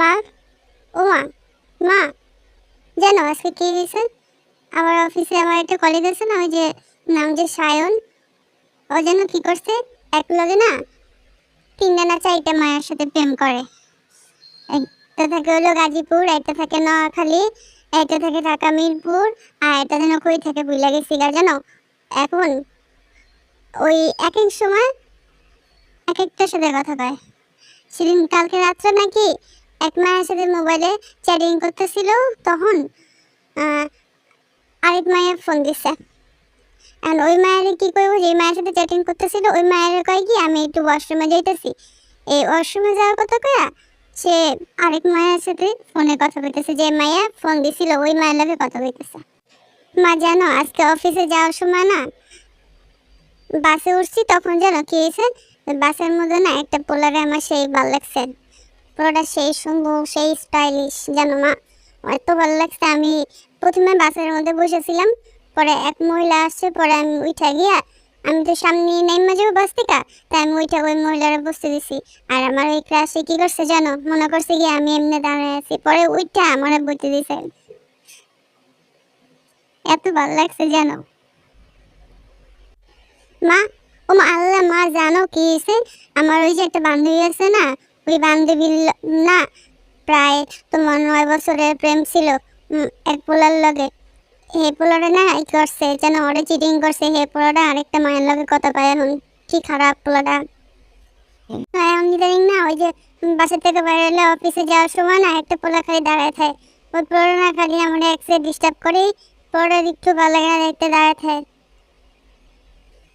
মা, ও মা, মা, জানো আজকে কি হয়েছে? আমার অফিসে আমার একটা কলিগ আছে না, ওই যে নাম যে সায়ন, ও যেন কি করছে, এক লগে না 3টা না 4টা মায়ের সাথে প্রেম করে। একটা থাকে হলো গাজীপুর, একটা থাকে নোয়াখালী, একটা থাকে ঢাকা মিরপুর, আর একটা যেন কই থাকে ভুলে গেছি গা জানো। এখন ওই এক এক সময় এক একটার সাথে কথা কয়। সেদিন কালকে রাত্রে নাকি এক মায়ের সাথে মোবাইলে চ্যাটিং করতেছিল, তখন আরেক মায়ের ফোন দিছে। আর ওই মায়ের কি করবো, যে মায়ের সাথে চ্যাটিং করতেছিল ওই মায়ের কয় কি আমি একটু ওয়াশরুমে যাইতেছি। এই ওয়াশরুমে যাওয়ার কথা কয়া সে আরেক মায়ের সাথে ফোনে কথা বলতেছে, যে মায়া ফোন দিছিল ওই মায়ের লগে কথা বলতেছে। মা জানো আজকে অফিসে যাওয়ার সময় না বাসে উঠছি, তখন জানো কি হয়েছে, বাসের মধ্যে না একটা পোলারে আমার সেই ভালো লাগছে। পোলাটা সেই সুন্দর, সেই স্টাইলিশ, জানো মা এত ভালো লাগছে। আমি প্রথমে বাসের মধ্যে বসেছিলাম, পরে এক মহিলা আসছে, পরে আমি উঠে গিয়া আমি তো সামনে নেমে যাবো বাস থেকে, তাই আমি উঠে ওই মহিলারা বসতে দিছি। আর আমার ওই ক্লাসে কি করছে জানো, মনে করছে কি আমি এমনি দাঁড়ায় আছি, পরে উঠে আমার বসতে দিছে। এত ভালো লাগছে জানো মা। ও মা, আল্লাহ মা জানো কি হয়েছে, আমার ওই যে একটা বান্ধবী আছে না, ওই বান্ধবীর না প্রায় তোমার 9 বছরের প্রেম ছিল এক পোলার লগে। হে পোলারে না ই করছে যেন ওরে চিটিং করছে, হে পোলাটা আরেকটা মায়ের লগে কথা পায়। এখন কি খারাপ পোলাটা। এখন ইদানিং না ওই যে বাসা থেকে বাইরে এলে অফিসে যাওয়ার সময় না একটা পোলা খালি দাঁড়ায় থাকে, ওই পোলাটা না খালি আমার এক্সে ডিস্টার্ব করে, পোলাটা একটু ভালো লাগে না দেখতে দাঁড়ায় থাকে।